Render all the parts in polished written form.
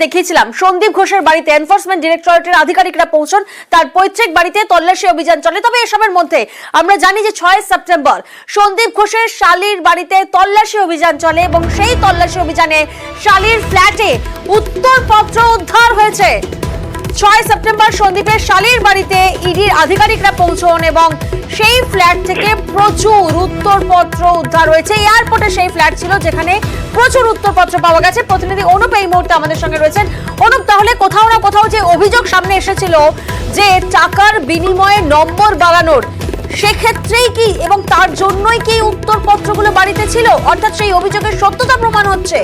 দেখিয়েছিলাম সন্দীপ ঘোষের বাড়িতে এনফোর্সমেন্ট ডিরেক্টরেটের আধিকারিকরা পৌঁছন, তার পৈতৃক বাড়িতে তল্লাশি অভিযান চলে। তবে এসবের মধ্যে আমরা জানি যে 6 সেপ্টেম্বর সন্দীপ ঘোষের শালীর বাড়িতে তল্লাশি অভিযান চলে এবং সেই তল্লাশি অভিযানে শালীর ফ্ল্যাটে উত্তরপত্র উদ্ধার হয়েছে। 6 সেপ্টেম্বর সন্দীপের শালীর বাড়িতে ইডির আধিকারিকরা পৌঁছন এবং সেই ফ্ল্যাট থেকে প্রচুর উত্তরপত্র উদ্ধার হয়েছে। এয়ারপোর্টে সেই ফ্ল্যাট ছিল যেখানে প্রচুর উত্তরপত্র পাওয়া গেছে। প্রতিনিধি অনুপ এই মুহূর্তে আমাদের সঙ্গে রয়েছেন। অনুপ, তাহলে কোথাও না কোথাও যে অভিযোগ সামনে এসেছিল যে টাকার বিনিময়ে নম্বর বাড়ানোর, সেক্ষেত্রেই কি এবং তার জন্যই কি উত্তরপত্রগুলো বাড়িতে ছিল, অর্থাৎ সেই অভিযোগের সত্যতা প্রমাণ হচ্ছে?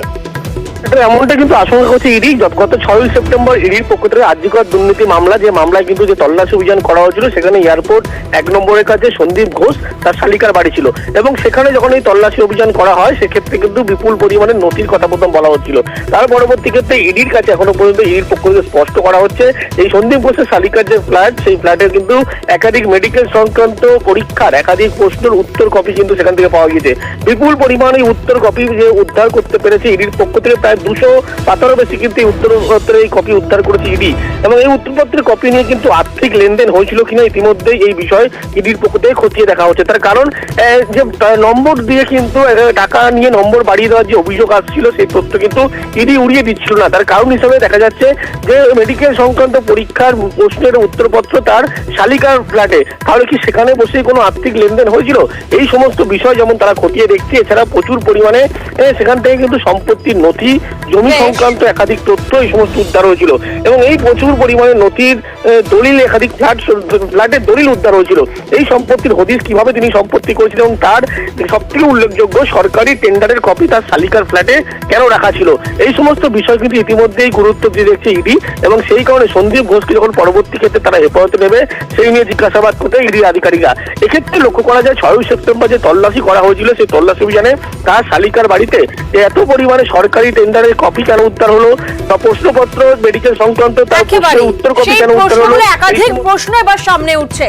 এমনটা কিন্তু আশঙ্কা করছে ইডি। গত 6 সেপ্টেম্বর ইডির পক্ষ থেকে রাজ্যকর দুর্নীতি মামলা, যে মামলায় কিন্তু যে তল্লাশি অভিযান করা হয়েছিল সেখানে এয়ারপোর্ট 1 নম্বরের কাছে সন্দীপ ঘোষ তার শালিকার বাড়ি ছিল এবং সেখানে যখন এই তল্লাশি অভিযান করা হয় সেক্ষেত্রে কিন্তু বিপুল পরিমাণে নথির কথা প্রথম বলা হচ্ছিল। তার পরবর্তী ক্ষেত্রে ইডির কাছে এখনো পর্যন্ত ইডির পক্ষ থেকে স্পষ্ট করা হচ্ছে এই সন্দীপ ঘোষের শালিকার যে ফ্ল্যাট, সেই ফ্ল্যাটের কিন্তু একাধিক মেডিকেল সংক্রান্ত পরীক্ষার একাধিক প্রশ্নের উত্তর কপি কিন্তু সেখান থেকে পাওয়া গিয়েছে। বিপুল পরিমাণে উত্তর কপি যে উদ্ধার করতে পেরেছে ইডির পক্ষ থেকে, প্রায় 200 পাতারও বেশি কিন্তু উত্তরপত্রের এই কপি উদ্ধার করেছে ইডি এবং এই উত্তরপত্রের কপি নিয়ে কিন্তু আর্থিক লেনদেন হয়েছিল কিনা ইতিমধ্যেই এই বিষয় ইডির পক্ষ থেকে খতিয়ে দেখা হচ্ছে। তার কারণ যে নম্বর দিয়ে কিন্তু টাকা নিয়ে নম্বর বাড়িয়ে দেওয়ার যে অভিযোগ আসছিল সেই তথ্য কিন্তু ইডি উড়িয়ে দিচ্ছিল না। তার কারণ হিসেবে দেখা যাচ্ছে যে মেডিকেল সংক্রান্ত পরীক্ষার প্রশ্নের উত্তরপত্র তার শালিকার ফ্ল্যাটে, তাহলে কি সেখানে বসে কোনো আর্থিক লেনদেন হয়েছিল? এই সমস্ত বিষয় যেমন তারা খতিয়ে দেখছে। এছাড়া প্রচুর পরিমাণে সেখান থেকে কিন্তু সম্পত্তির নথি, জমি সংক্রান্ত একাধিক তথ্য এই সমস্ত উদ্ধার হয়েছিল এবং এই প্রচুর পরিমাণে নথির দলিল, একাধিক ফ্ল্যাটের দলিল উদ্ধার হয়েছিল। এই সম্পত্তির হদিস কিভাবে তিনি সম্পত্তি করেছিলেন এবং তার সবথেকে উল্লেখযোগ্য সরকারি টেন্ডারের কপি তার শালিকার ফ্ল্যাটে কেন রাখা ছিল, এই সমস্ত বিষয় কিন্তু ইতিমধ্যেই গুরুত্ব দিয়ে দেখছে ইডি এবং সেই কারণে সন্দীপ ঘোষকে যখন পরবর্তী ক্ষেত্রে তারা হেফাজতে নেবে সেই নিয়ে জিজ্ঞাসাবাদ করতে ইডির আধিকারিকরা। এক্ষেত্রে লক্ষ্য করা যায় 6 সেপ্টেম্বর যে তল্লাশি করা হয়েছিল সেই তল্লাশি অভিযানে তার শালিকার বাড়িতে এত পরিমাণে সরকারি টেন্ডারের কপি কেন উদ্ধার হলো বা প্রশ্নপত্র মেডিকেল সংক্রান্ত তার উত্তর কপি কেন উত্তর হলো, একাধিক প্রশ্ন এবার সামনে উঠছে।